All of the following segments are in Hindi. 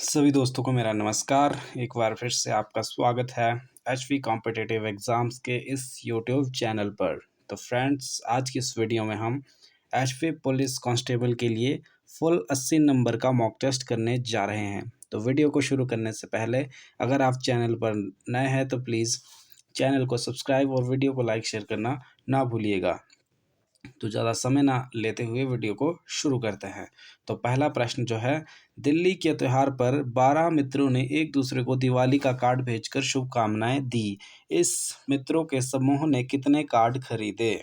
सभी दोस्तों को मेरा नमस्कार। एक बार फिर से आपका स्वागत है एचवी कॉम्पिटिटिव एग्ज़ाम्स के इस यूट्यूब चैनल पर। तो फ्रेंड्स, आज की इस वीडियो में हम एचवी पुलिस कांस्टेबल के लिए फुल 80 नंबर का मॉक टेस्ट करने जा रहे हैं। तो वीडियो को शुरू करने से पहले अगर आप चैनल पर नए हैं तो प्लीज़ चैनल को सब्सक्राइब और वीडियो को लाइक शेयर करना ना भूलिएगा। तो ज़्यादा समय ना लेते हुए वीडियो को शुरू करते हैं। तो पहला प्रश्न जो है, दिल्ली के त्योहार पर 12 मित्रों ने एक दूसरे को दिवाली का कार्ड भेजकर शुभकामनाएं दी। इस मित्रों के समूह ने कितने कार्ड खरीदे?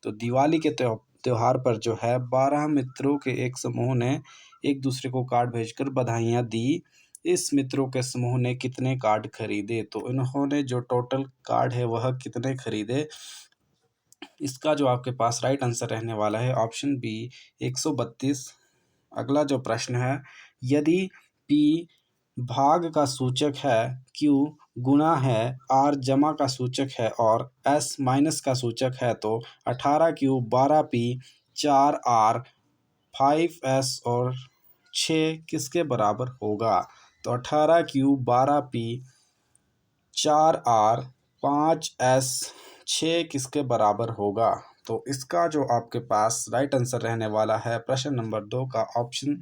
तो दिवाली के त्योहार पर जो है 12 मित्रों के एक समूह ने एक दूसरे को कार्ड भेजकर बधाइयाँ दी। इस मित्रों के समूह ने कितने कार्ड खरीदे? तो इन्होंने जो टोटल कार्ड है वह कितने खरीदे? इसका जो आपके पास राइट आंसर रहने वाला है ऑप्शन बी 132। अगला जो प्रश्न है, यदि P भाग का सूचक है, Q गुणा है, R जमा का सूचक है और S माइनस का सूचक है तो 18Q 12P 4R 5S और 6 किसके बराबर होगा? तो 18Q 12P 4R 5S 6 किसके बराबर होगा? तो इसका जो आपके पास राइट आंसर रहने वाला है प्रश्न नंबर 2 का ऑप्शन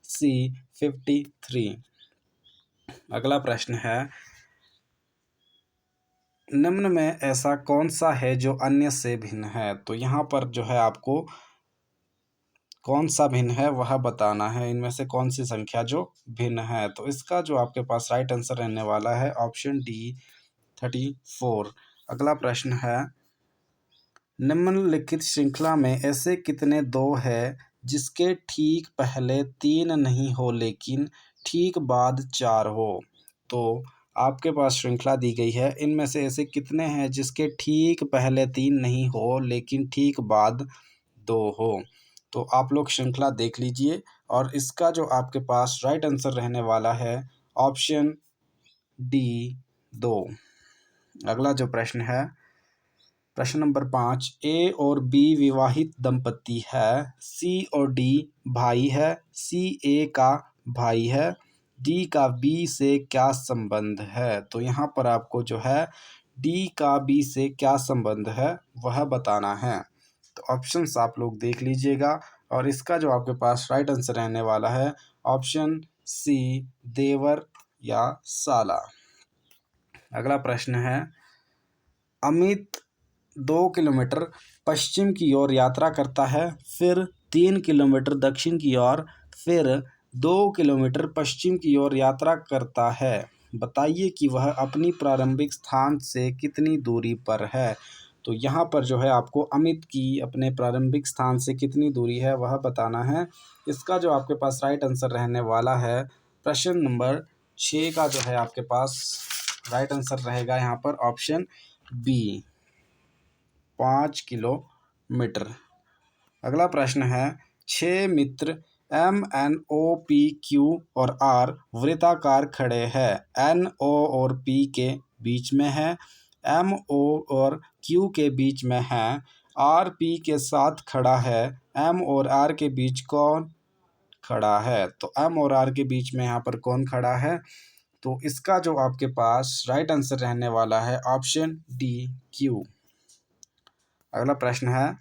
सी 53। अगला प्रश्न है, निम्न में ऐसा कौन सा है जो अन्य से भिन्न है? तो यहाँ पर जो है आपको कौन सा भिन्न है वह बताना है। इनमें से कौन सी संख्या जो भिन्न है? तो इसका जो आपके पास राइट आंसर रहने वाला है ऑप्शन डी 34। अगला प्रश्न है, निम्नलिखित श्रृंखला में ऐसे कितने दो है जिसके ठीक पहले 3 नहीं हो लेकिन ठीक बाद 4 हो? तो आपके पास श्रृंखला दी गई है, इनमें से ऐसे कितने हैं जिसके ठीक पहले 3 नहीं हो लेकिन ठीक बाद 2 हो? तो आप लोग श्रृंखला देख लीजिए और इसका जो आपके पास राइट आंसर रहने वाला है ऑप्शन डी 2। अगला जो प्रश्न है, प्रश्न नंबर 5, ए और बी विवाहित दंपति है, सी और डी भाई है, सी ए का भाई है, डी का बी से क्या संबंध है? तो यहाँ पर आपको जो है डी का बी से क्या संबंध है वह बताना है। तो ऑप्शंस आप लोग देख लीजिएगा और इसका जो आपके पास राइट आंसर रहने वाला है ऑप्शन सी देवर या साला। अगला प्रश्न है, अमित 2 किलोमीटर पश्चिम की ओर यात्रा करता है, फिर 3 किलोमीटर दक्षिण की ओर, फिर 2 किलोमीटर पश्चिम की ओर यात्रा करता है। बताइए कि वह अपनी प्रारंभिक स्थान से कितनी दूरी पर है? तो यहाँ पर जो है आपको अमित की अपने प्रारंभिक स्थान से कितनी दूरी है वह बताना है। इसका जो आपके पास राइट आंसर रहने वाला है प्रश्न नंबर 6 का जो है आपके पास राइट आंसर रहेगा यहाँ पर ऑप्शन बी 5 किलोमीटर। अगला प्रश्न है, 6 मित्र MNOPQ और R वृत्ताकार खड़े हैं, NO और P के बीच में है, MO और Q के बीच में है, R P के साथ खड़ा है, M और R के बीच कौन खड़ा है? तो M और R के बीच में यहाँ पर कौन खड़ा है? तो इसका जो आपके पास राइट आंसर रहने वाला है ऑप्शन डी Q। अगला प्रश्न है,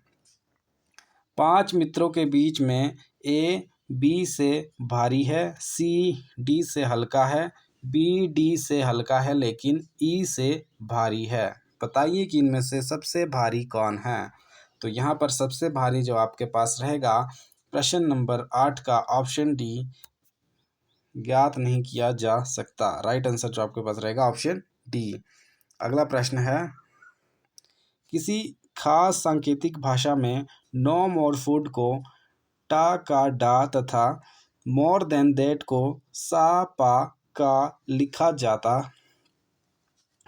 5 मित्रों के बीच में ए बी से भारी है, सी डी से हल्का है, बी डी से हल्का है लेकिन ई से भारी है। बताइए कि इनमें से सबसे भारी कौन है? तो यहाँ पर सबसे भारी जो आपके पास रहेगा प्रश्न नंबर 8 का ऑप्शन डी ज्ञात नहीं किया जा सकता। राइट आंसर जो आपके पास रहेगा ऑप्शन डी। अगला प्रश्न है, किसी खास सांकेतिक भाषा में नो मोर फूड को टा का डा तथा मोर देन दैट को सा पा का लिखा जाता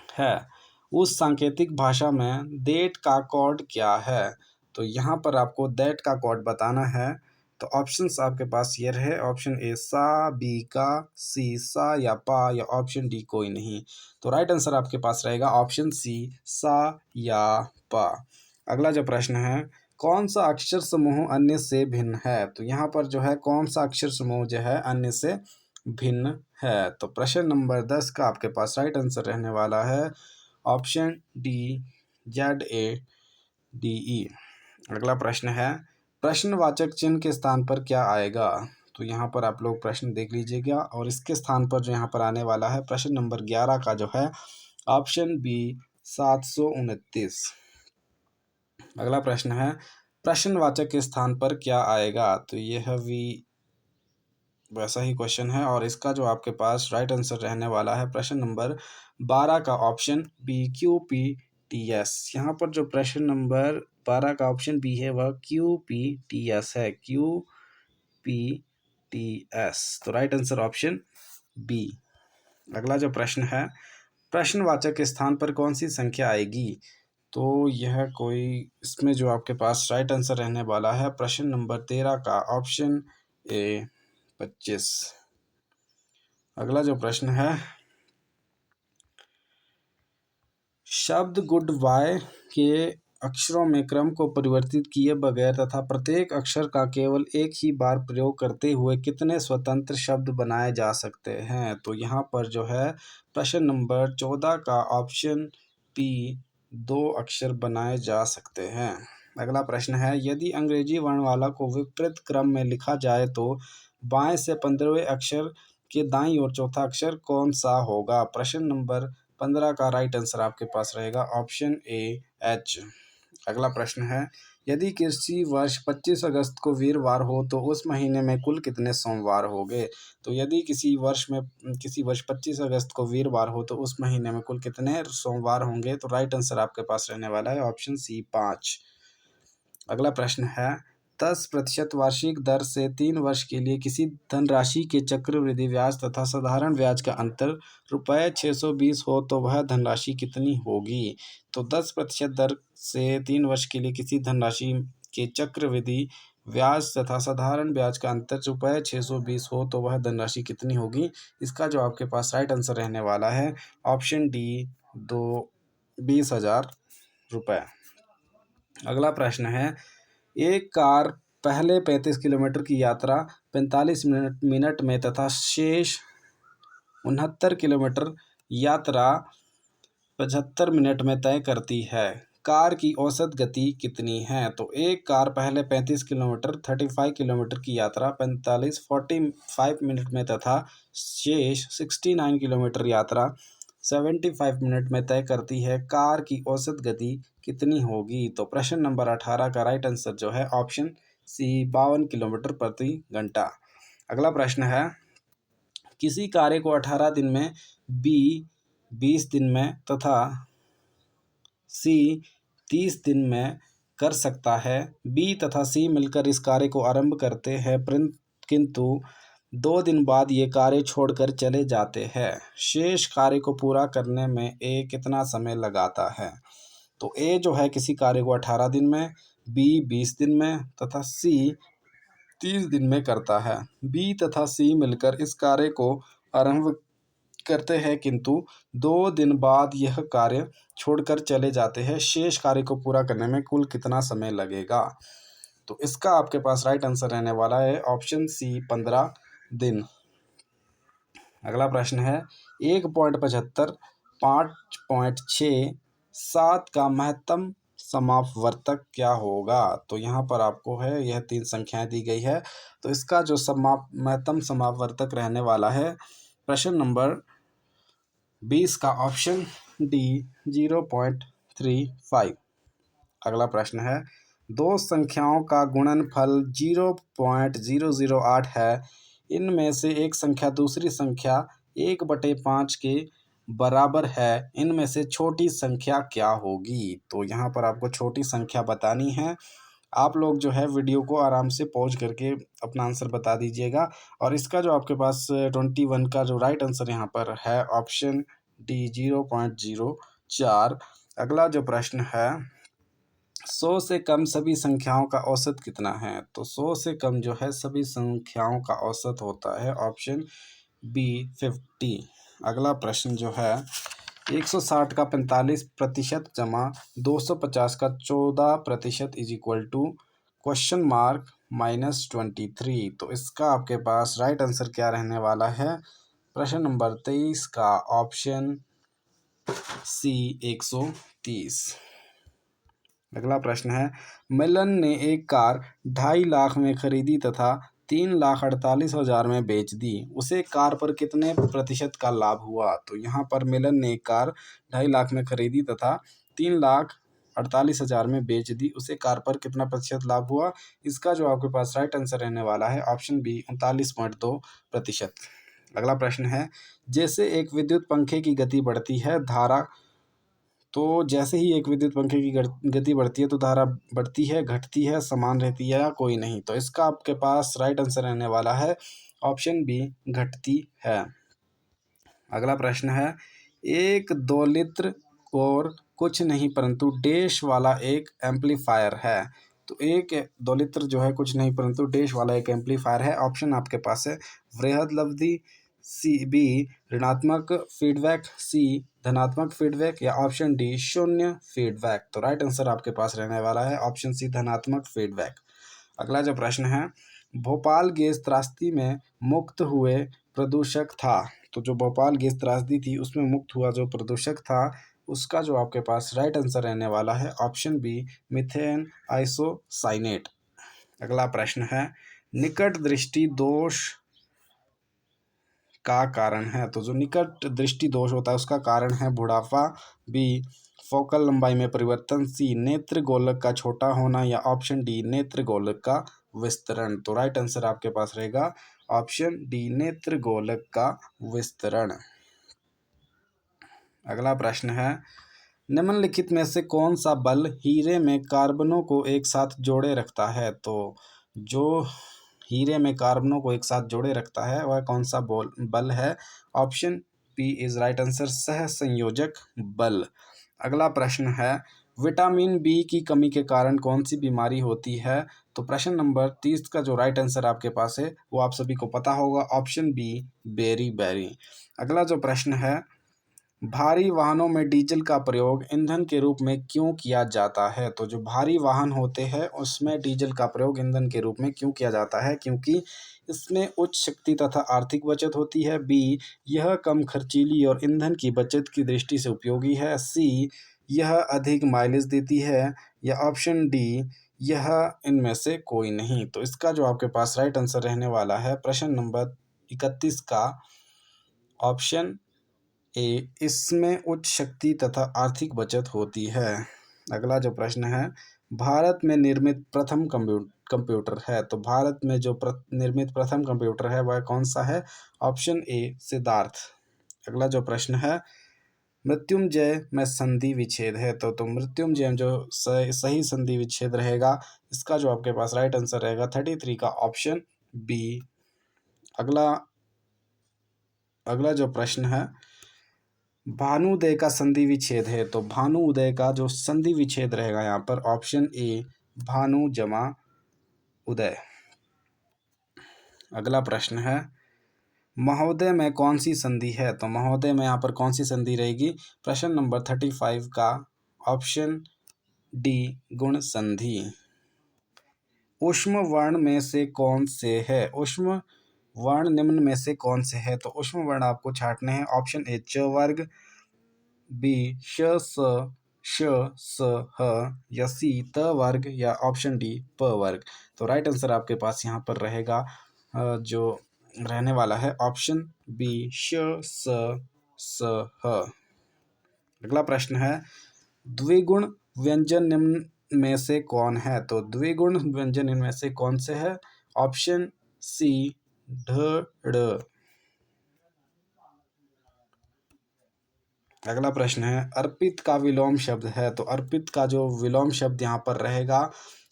है। उस सांकेतिक भाषा में दैट का कोड क्या है? तो यहाँ पर आपको दैट का कोड बताना है। तो ऑप्शंस आपके पास ये रहे, ऑप्शन ए सा, बी का, सी सा या पा, या ऑप्शन डी कोई नहीं। तो राइट आंसर आपके पास रहेगा ऑप्शन सी सा या पा। अगला जो प्रश्न है, कौन सा अक्षर समूह अन्य से भिन्न है? तो यहाँ पर जो है कौन सा अक्षर समूह जो है अन्य से भिन्न है। तो प्रश्न नंबर 10 का आपके पास राइट आंसर रहने वाला है ऑप्शन डी ZADE। अगला प्रश्न है प्रश्नवाचक चिन्ह के स्थान पर क्या आएगा। तो यहाँ पर आप लोग प्रश्न देख लीजिएगा और इसके स्थान पर जो यहाँ पर आने वाला है प्रश्न नंबर 11 का जो है ऑप्शन बी 729। अगला प्रश्न है प्रश्नवाचक के स्थान पर क्या आएगा। तो यह भी वैसा ही क्वेश्चन है और इसका जो आपके पास राइट आंसर रहने वाला है प्रश्न नंबर 12 का ऑप्शन बी QPTS। यहाँ पर जो प्रश्न नंबर 12 का ऑप्शन बी है वह QPTS है, QPTS। तो राइट आंसर ऑप्शन बी। अगला जो प्रश्न है प्रश्नवाचक के स्थान पर कौन सी संख्या आएगी। तो यह कोई इसमें जो आपके पास राइट आंसर रहने वाला है प्रश्न नंबर 13 का ऑप्शन ए 25। अगला जो प्रश्न है शब्द गुड बाय के अक्षरों में क्रम को परिवर्तित किए बगैर तथा प्रत्येक अक्षर का केवल एक ही बार प्रयोग करते हुए कितने स्वतंत्र शब्द बनाए जा सकते हैं। तो यहाँ पर जो है प्रश्न नंबर 14 का ऑप्शन पी 2 अक्षर बनाए जा सकते हैं। अगला प्रश्न है यदि अंग्रेजी वर्णमाला को विपरीत क्रम में लिखा जाए तो बाएं से 15वें अक्षर के दाईं ओर चौथा अक्षर कौन सा होगा। प्रश्न नंबर 15 का राइट आंसर आपके पास रहेगा ऑप्शन ए H। अगला प्रश्न है यदि किसी वर्ष 25 अगस्त को वीरवार हो तो उस महीने में कुल कितने सोमवार होंगे। तो यदि किसी वर्ष 25 अगस्त को वीरवार हो तो उस महीने में कुल कितने सोमवार होंगे। तो राइट आंसर आपके पास रहने वाला है ऑप्शन सी 5। अगला प्रश्न है 10% वार्षिक दर से 3 वर्ष के लिए किसी धनराशि के चक्रवृद्धि ब्याज तथा साधारण ब्याज का अंतर ₹620 हो तो वह धनराशि कितनी होगी। तो 10% दर से 3 वर्ष के लिए किसी धनराशि के चक्रवृद्धि ब्याज तथा साधारण ब्याज का अंतर ₹620 हो तो वह धनराशि कितनी होगी। इसका जो आपके पास राइट आंसर रहने वाला है ऑप्शन डी 20,000 रुपये। अगला प्रश्न है एक कार पहले 35 किलोमीटर की यात्रा 45 मिनट में तथा शेष 69 किलोमीटर यात्रा 75 मिनट में तय करती है। कार की औसत गति कितनी है। तो एक कार पहले 35 किलोमीटर 35 किलोमीटर की यात्रा 45 मिनट में तथा शेष 69 किलोमीटर यात्रा 75 मिनट में तय करती है। कार की औसत गति कितनी होगी। तो प्रश्न नंबर 18 का राइट आंसर जो है ऑप्शन सी 52 किलोमीटर प्रति घंटा। अगला प्रश्न है किसी कार्य को 18 दिन में, बी 20 दिन में तथा सी 30 दिन में कर सकता है। बी तथा सी मिलकर इस कार्य को आरंभ करते हैं किंतु 2 दिन बाद ये कार्य छोड़कर चले जाते हैं। शेष कार्य को पूरा करने में ए कितना समय लगाता है। तो ए जो है किसी कार्य को 18 दिन में, बी 20 दिन में तथा सी 30 दिन में करता है। बी तथा सी मिलकर इस कार्य को आरंभ करते हैं किंतु 2 दिन बाद यह कार्य छोड़कर चले जाते हैं। शेष कार्य को पूरा करने में कुल कितना समय लगेगा। तो इसका आपके पास राइट आंसर रहने वाला है ऑप्शन सी 15 दिन। अगला प्रश्न है 1.75, 5.6, 7 का महत्तम समापवर्तक क्या होगा। तो यहाँ पर आपको है यह 3 संख्याएं दी गई है। तो इसका जो महत्तम समापवर्तक रहने वाला है प्रश्न नंबर 20 का ऑप्शन डी 0.35। अगला प्रश्न है दो संख्याओं का गुणनफल 0.008 है। इनमें से एक संख्या दूसरी संख्या 1/5 के बराबर है। इनमें से छोटी संख्या क्या होगी। तो यहाँ पर आपको छोटी संख्या बतानी है। आप लोग जो है वीडियो को आराम से पॉज करके अपना आंसर बता दीजिएगा। और इसका जो आपके पास 21 का जो राइट आंसर यहाँ पर है ऑप्शन डी 0.04। अगला जो प्रश्न है 100 से कम सभी संख्याओं का औसत कितना है। तो 100 से कम जो है सभी संख्याओं का औसत होता है ऑप्शन बी 50। अगला प्रश्न जो है 160 का 45% जमा 250 का 14% is equal to question mark -23। तो इसका आपके पास राइट आंसर क्या रहने वाला है? प्रश्न नंबर 23 का ऑप्शन सी 130। अगला प्रश्न है, मिलन ने एक कार 2.5 लाख में खरीदी तथा 3,48,000 में बेच दी, उसे कार पर कितने प्रतिशत का लाभ हुआ? तो यहाँ पर मिलन ने एक कार 2.5 लाख में खरीदी तथा 3,48,000 में बेच दी, उसे कार पर कितना प्रतिशत लाभ हुआ? इसका जो आपके पास राइट आंसर रहने वाला है ऑप्शन बी 39.2%। अगला प्रश्न है, जैसे एक विद्युत पंखे की गति बढ़ती है, धारा तो जैसे ही एक विद्युत पंखे की गति बढ़ती है तो धारा बढ़ती है, घटती है, समान रहती है या कोई नहीं? तो इसका आपके पास राइट आंसर रहने वाला है ऑप्शन बी घटती है। अगला प्रश्न है, एक 2 लित्र और कुछ नहीं परंतु डैश वाला एक एम्पलीफायर है। तो एक 2 लित्र जो है कुछ नहीं परंतु डैश वाला एक एम्पलीफायर है। ऑप्शन आपके पास है वृहद लब्धि, सी बी ऋणात्मक फीडबैक, सी धनात्मक फीडबैक या ऑप्शन डी शून्य फीडबैक। तो राइट आंसर आपके पास रहने वाला है ऑप्शन सी धनात्मक फीडबैक। अगला जो प्रश्न है, भोपाल गैस त्रासदी में मुक्त हुए प्रदूषक था। तो जो भोपाल गैस त्रासदी थी उसमें मुक्त हुआ जो प्रदूषक था, उसका जो आपके पास राइट आंसर रहने वाला है ऑप्शन बी मीथेन आइसोसाइनेट। अगला प्रश्न है, निकट दृष्टि दोष का कारण है। तो जो निकट दृष्टि दोष होता है उसका कारण है बुढ़ापा, बी फोकल लंबाई में परिवर्तन, सी नेत्र गोलक का छोटा होना या ऑप्शन डी नेत्र गोलक का विस्तरण। तो राइट आंसर आपके पास रहेगा ऑप्शन डी नेत्र गोलक का विस्तरण। अगला प्रश्न है, निम्नलिखित में से कौन सा बल हीरे में कार्बनों को एक साथ जोड़े रखता है? तो जो हीरे में कार्बनों को एक साथ जोड़े रखता है वह कौन सा बल है? Option P is right answer सह संयोजक बल। अगला प्रश्न है, विटामिन बी की कमी के कारण कौन सी बीमारी होती है? तो प्रश्न नंबर 30 का जो राइट आंसर आपके पास है वो आप सभी को पता होगा ऑप्शन बी बेरी बेरी। अगला जो प्रश्न है, भारी वाहनों में डीजल का प्रयोग ईंधन के रूप में क्यों किया जाता है? तो जो भारी वाहन होते हैं उसमें डीजल का प्रयोग ईंधन के रूप में क्यों किया जाता है? क्योंकि इसमें उच्च शक्ति तथा आर्थिक बचत होती है, बी यह कम खर्चीली और ईंधन की बचत की दृष्टि से उपयोगी है, सी यह अधिक माइलेज देती है या ऑप्शन डी यह इनमें से कोई नहीं। तो इसका जो आपके पास राइट आंसर रहने वाला है प्रश्न नंबर 31 का ऑप्शन ए, इसमें उच्च शक्ति तथा आर्थिक बचत होती है। अगला जो प्रश्न है, भारत में निर्मित प्रथम कंप्यूटर है। तो भारत में जो निर्मित प्रथम कंप्यूटर है वह कौन सा है? ऑप्शन ए सिद्धार्थ। अगला जो प्रश्न है, मृत्युंजय में संधि विच्छेद है। तो मृत्युंजय जो सही संधि विच्छेद रहेगा, इसका जो आपके पास राइट आंसर रहेगा 33 का ऑप्शन बी। अगला अगला जो प्रश्न है, भानुदय का संधि विच्छेद है। तो भानुदय का जो संधि विच्छेद रहेगा यहाँ पर ऑप्शन ए भानु जमा उदय। अगला प्रश्न है, महोदय में कौन सी संधि है? तो महोदय में यहाँ पर कौन सी संधि रहेगी? प्रश्न नंबर 35 का ऑप्शन डी गुण संधि। ऊष्म वर्ण में से कौन से है? ऊष्म वर्ण निम्न में से कौन से है? तो ऊष्म वर्ण आपको छांटने हैं, ऑप्शन ए च वर्ग, बी श श स ह या सी त वर्ग या ऑप्शन डी प वर्ग। तो राइट आंसर आपके पास यहाँ पर रहेगा जो रहने वाला है ऑप्शन बी श स ह। अगला प्रश्न है, द्विगुण व्यंजन निम्न में से कौन है? तो द्विगुण व्यंजन इनमें से कौन से है? ऑप्शन सी ढ ड़। अगला प्रश्न है, अर्पित का विलोम शब्द है। तो अर्पित का जो विलोम शब्द यहाँ पर रहेगा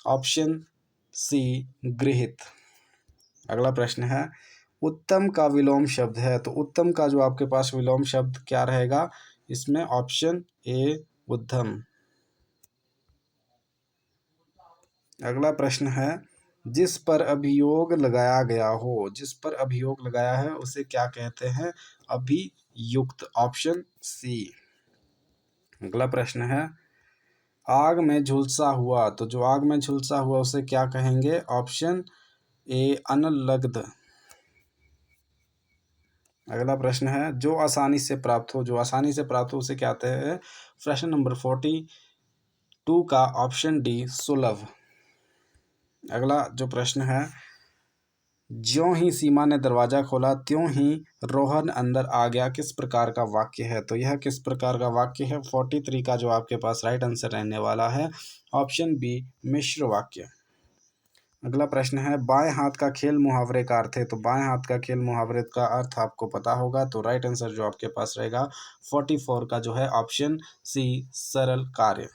ऑप्शन सी गृहित। अगला प्रश्न है, उत्तम का विलोम शब्द है। तो उत्तम का जो आपके पास विलोम शब्द क्या रहेगा इसमें? ऑप्शन ए उद्धम। अगला प्रश्न है, जिस पर अभियोग लगाया गया हो, जिस पर अभियोग लगाया है उसे क्या कहते हैं? अभियुक्त, ऑप्शन सी। अगला प्रश्न है, आग में झुलसा हुआ, तो जो आग में झुलसा हुआ उसे क्या कहेंगे? ऑप्शन ए अनलग्ध। अगला प्रश्न है जो आसानी से प्राप्त हो, जो आसानी से प्राप्त हो उसे क्या कहते हैं? प्रश्न नंबर 42 का ऑप्शन डी सुलभ। अगला जो प्रश्न है, ज्यों ही सीमा ने दरवाजा खोला त्यों ही रोहन अंदर आ गया, किस प्रकार का वाक्य है? तो यह किस प्रकार का वाक्य है? 43 का जो आपके पास राइट आंसर रहने वाला है ऑप्शन बी मिश्र वाक्य। अगला प्रश्न है बाएं हाथ का खेल मुहावरे का अर्थ है, तो बाएं हाथ का खेल मुहावरे का अर्थ आपको पता होगा, तो राइट आंसर जो आपके पास रहेगा 44 का जो है ऑप्शन सी सरल कार्य।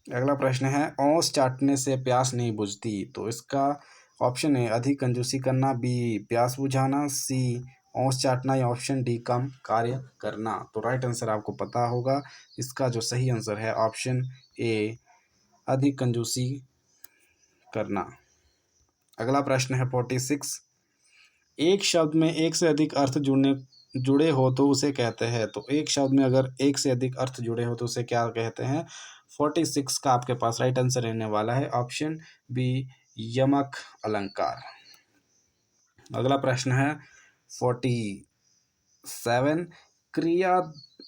अगला प्रश्न है औंस चाटने से प्यास नहीं बुझती, तो इसका ऑप्शन है अधिक कंजूसी करना, बी प्यास बुझाना, सी औंस चाटना, या ऑप्शन डी कम कार्य करना। तो राइट आंसर आपको पता होगा, इसका जो सही आंसर है ऑप्शन ए अधिक कंजूसी करना। अगला प्रश्न है 46, एक शब्द में एक से अधिक अर्थ जुड़े हो तो उसे कहते हैं, तो एक शब्द में अगर एक से अधिक अर्थ जुड़े हो तो उसे क्या कहते हैं? 46 का आपके पास राइट आंसर रहने वाला है ऑप्शन बी यमक अलंकार। अगला प्रश्न है 47, क्रिया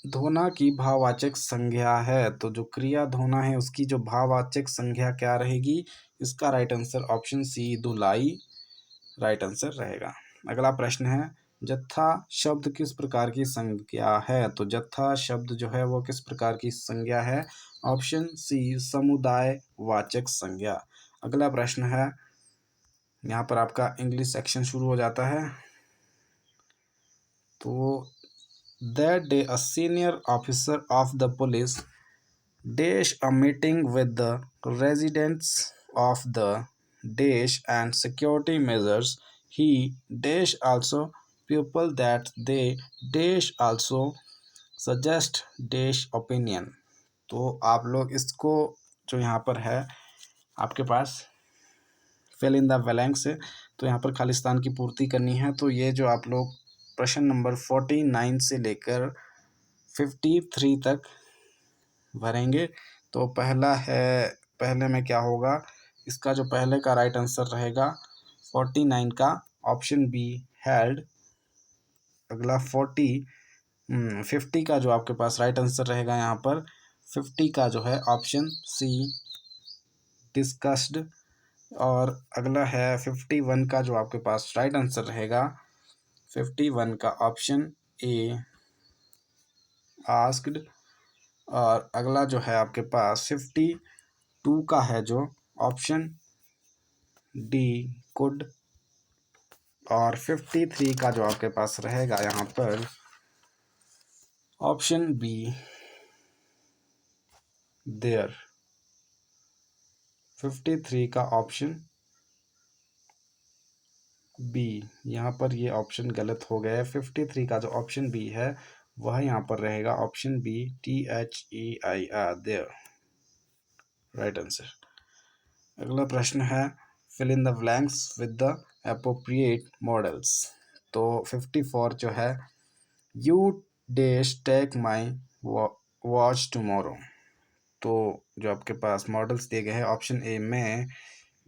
धोना की भाववाचक संज्ञा है, तो जो क्रिया धोना है उसकी जो भाववाचक संज्ञा क्या रहेगी? इसका राइट आंसर ऑप्शन सी धुलाई राइट आंसर रहेगा। अगला प्रश्न है जत्था शब्द किस प्रकार की संज्ञा है, तो जत्था शब्द जो है वो किस प्रकार की संज्ञा है? ऑप्शन सी समुदाय वाचक संज्ञा। अगला प्रश्न है, यहाँ पर आपका इंग्लिश सेक्शन शुरू हो जाता है। तो that day a senior officer of the police dash a meeting with the residents of the dash and security measures. He dash also people that they dash also suggest dash opinion. तो आप लोग इसको जो यहाँ पर है आपके पास फिल इन द ब्लैंक्स है, तो यहाँ पर खालिस्तान की पूर्ति करनी है। तो ये जो आप लोग प्रश्न नंबर 49 से लेकर 53 तक भरेंगे। तो पहला है, पहले में क्या होगा? इसका जो पहले का राइट आंसर रहेगा 49 का ऑप्शन बी हेल्ड। अगला 50 का जो आपके पास राइट आंसर रहेगा यहाँ पर 50 का जो है ऑप्शन सी डिस्कस्ड। और अगला है 51 का जो आपके पास राइट आंसर रहेगा 51 का ऑप्शन ए आस्क्ड। और अगला जो है आपके पास 52 का है जो ऑप्शन डी कुड। और 53 का जो आपके पास रहेगा यहाँ पर ऑप्शन बी देयर। 53 का ऑप्शन बी, यहाँ पर ये ऑप्शन गलत हो गया है। 53 का जो ऑप्शन बी है वह यहाँ पर रहेगा option B THEIR there right answer. अगला प्रश्न है fill in the blanks with the appropriate modals. तो 54 जो है you dash take my watch tomorrow. तो जो आपके पास मॉडल्स दिए गए हैं option A may,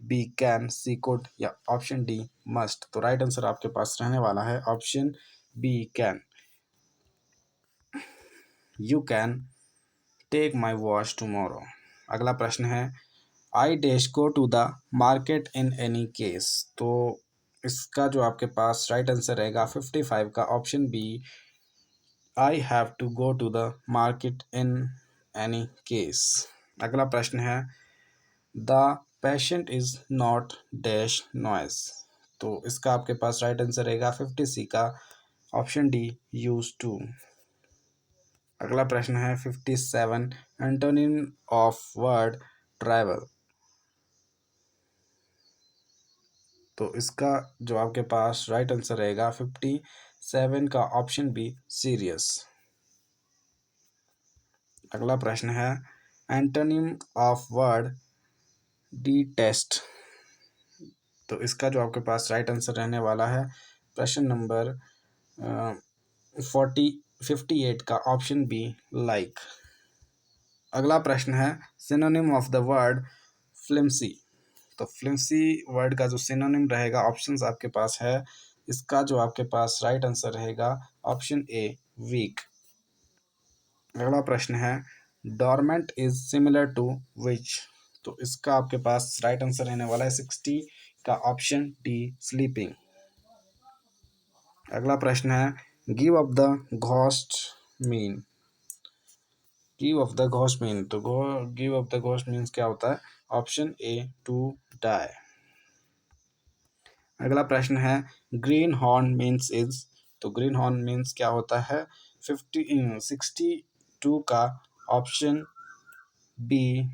B can, C could, या ऑप्शन डी मस्ट। तो राइट आंसर आपके पास रहने वाला है option B can. You can take my watch tomorrow. अगला प्रश्न है I dash go to the market in any case. तो इसका जो आपके पास राइट आंसर रहेगा 55 का option B I have to go to the market in any case. अगला प्रश्न है the patient is not dash noise. तो इसका आपके पास राइट आंसर रहेगा 50C का ऑप्शन डी यूज टू। अगला प्रश्न है 57 एंटोनिम ऑफ वर्ड ट्रैवल। तो इसका जो आपके पास राइट आंसर रहेगा 57 का ऑप्शन बी सीरियस। अगला प्रश्न है एंटोनिम ऑफ वर्ड डिटेस्ट। तो इसका जो आपके पास राइट आंसर रहने वाला है प्रश्न नंबर 58 का ऑप्शन बी लाइक। अगला प्रश्न है सिनोनिम ऑफ द वर्ड फ्लिम्सी। तो फ्लिम्सी वर्ड का जो सिनोनिम रहेगा, ऑप्शंस आपके पास है, इसका जो आपके पास राइट आंसर रहेगा ऑप्शन ए वीक। अगला प्रश्न है डोरमेंट इज सिमिलर टू विच। तो इसका आपके पास राइट आंसर रहने वाला है 60 का ऑप्शन डी स्लीपिंग। अगला प्रश्न है give up the ghost mean. Give up the ghost mean, तो give up the ghost means क्या होता है? Option A to die. अगला प्रश्न है ग्रीन हॉर्न मीन्स इज। तो ग्रीन हॉर्न मीन्स क्या होता है? 62 का ऑप्शन बी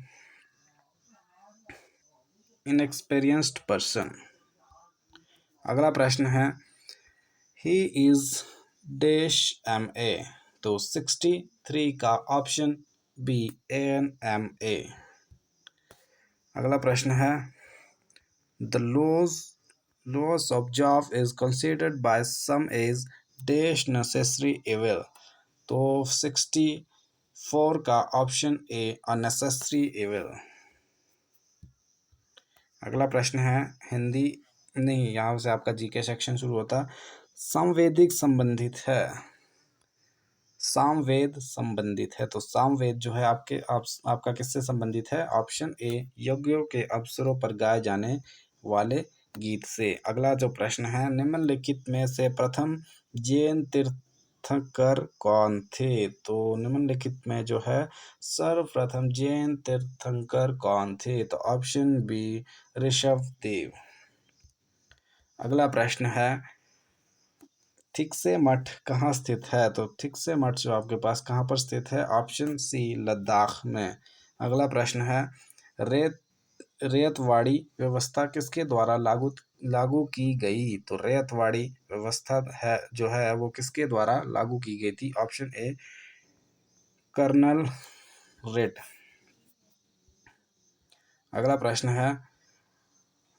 इनएक्सपीरियंस्ड पर्सन। अगला प्रश्न है he is dash M A. तो 63 का option B an M A. अगला प्रश्न है the loss of job is considered by some as dash necessary evil। तो 64 का ऑप्शन ए unnecessary evil। अगला प्रश्न है हिंदी नहीं, यहाँ से आपका जीके सेक्शन शुरू होता। सामवेदिक संबंधित है, सामवेद संबंधित है, तो सामवेद जो है आपका किससे संबंधित है? ऑप्शन ए यज्ञों के अवसरों पर गाए जाने वाले गीत से। अगला जो प्रश्न है निम्नलिखित में से प्रथम जैन तीर्थंकर कौन थे? तो निम्नलिखित में जो है सर्वप्रथम जैन तीर्थंकर कौन थे? तो ऑप्शन बी ऋषभ देव। अगला प्रश्न है थिकसे मठ कहाँ स्थित है? तो थिकसे मठ जो आपके पास कहाँ पर स्थित है? ऑप्शन सी लद्दाख में। अगला प्रश्न है रैयतवाड़ी व्यवस्था किसके द्वारा लागू की गई? तो रैयतवाड़ी व्यवस्था है जो है वो किसके द्वारा लागू की गई थी? Option A Colonel Reid. अगला प्रश्न है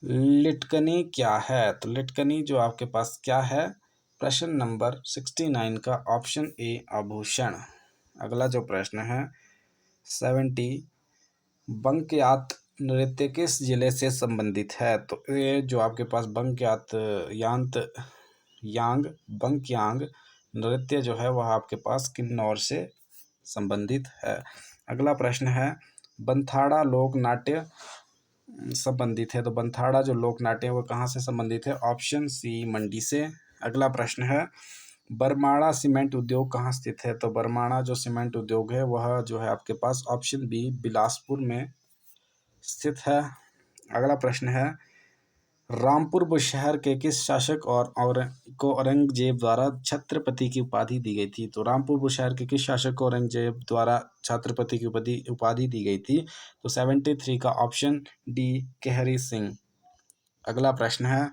लिटकनी क्या है? तो लिटकनी जो आपके पास क्या है? प्रश्न नंबर 69 का ऑप्शन ए आभूषण। अगला जो प्रश्न है 70 बंकयात नृत्य किस जिले से संबंधित है? तो ये जो आपके पास बंकयांग नृत्य जो है वह आपके पास किन्नौर से संबंधित है। अगला प्रश्न है बंथाड़ा लोक नाट्य संबंधित है, तो बंथाड़ा जो लोक नाट्य है वो कहाँ से संबंधित है? ऑप्शन सी मंडी से। अगला प्रश्न है बरमाणा सीमेंट उद्योग कहाँ स्थित है? तो बरमाणा जो सीमेंट उद्योग है वह जो है आपके पास ऑप्शन बी बिलासपुर में स्थित है। अगला प्रश्न है रामपुर बुशहर के किस शासक को औरंगजेब द्वारा छत्रपति की उपाधि दी गई थी? तो रामपुर बुशहर के किस शासक को औरंगजेब द्वारा छत्रपति की उपाधि दी गई थी? तो 73 का ऑप्शन डी केहरी सिंह। अगला प्रश्न है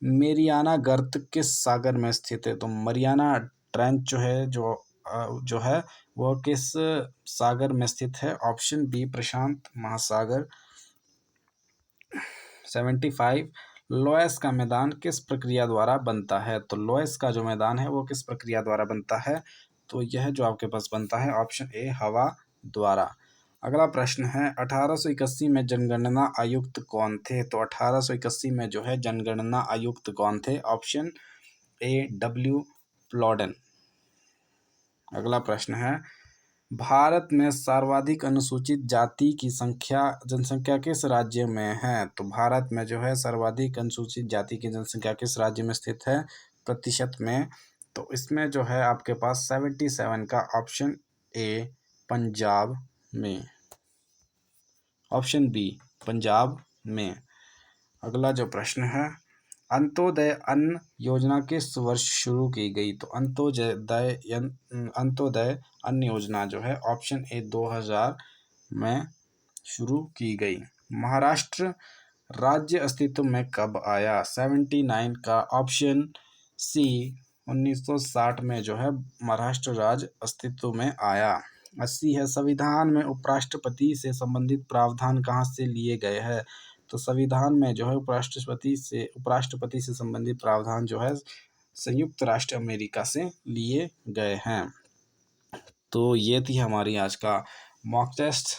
मेरियाना गर्त किस सागर में स्थित है? तो मरियाना ट्रेंच जो है वह किस सागर में स्थित है? ऑप्शन बी प्रशांत महासागर। 75 लोएस का मैदान किस प्रक्रिया द्वारा बनता है? तो लोएस का जो मैदान है वो किस प्रक्रिया द्वारा बनता है? तो यह जो आपके पास बनता है ऑप्शन ए हवा द्वारा। अगला प्रश्न है 1881 में जनगणना आयुक्त कौन थे? तो 1881 में जो है जनगणना आयुक्त कौन थे? Option A W Plowden. अगला प्रश्न है भारत में सर्वाधिक अनुसूचित जाति की जनसंख्या किस राज्य में है? तो भारत में जो है सर्वाधिक अनुसूचित जाति की जनसंख्या किस राज्य में स्थित है प्रतिशत में? तो इसमें जो है आपके पास 77 का ऑप्शन ए पंजाब में। ऑप्शन बी पंजाब में। अगला जो प्रश्न है अंत्योदय अन्न योजना किस वर्ष शुरू की गई? तो अंत्योदय अन्न योजना जो है ऑप्शन ए 2000 में शुरू की गई। महाराष्ट्र राज्य अस्तित्व में कब आया? 79 का ऑप्शन सी 1960 में जो है महाराष्ट्र राज्य अस्तित्व में आया। 80 है संविधान में उपराष्ट्रपति से संबंधित प्रावधान कहाँ से लिए गए हैं? तो संविधान में जो है उपराष्ट्रपति से संबंधित प्रावधान जो है संयुक्त राष्ट्र अमेरिका से लिए गए हैं। तो ये थी हमारी आज का मॉक टेस्ट।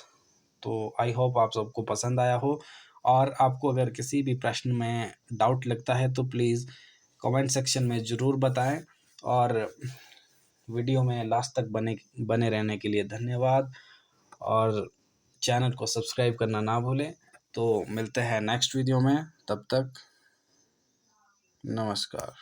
तो आई होप आप सबको पसंद आया हो, और आपको अगर किसी भी प्रश्न में डाउट लगता है तो प्लीज़ कमेंट सेक्शन में ज़रूर बताएं, और वीडियो में लास्ट तक बने रहने के लिए धन्यवाद, और चैनल को सब्सक्राइब करना ना भूलें। तो मिलते हैं नेक्स्ट वीडियो में, तब तक नमस्कार।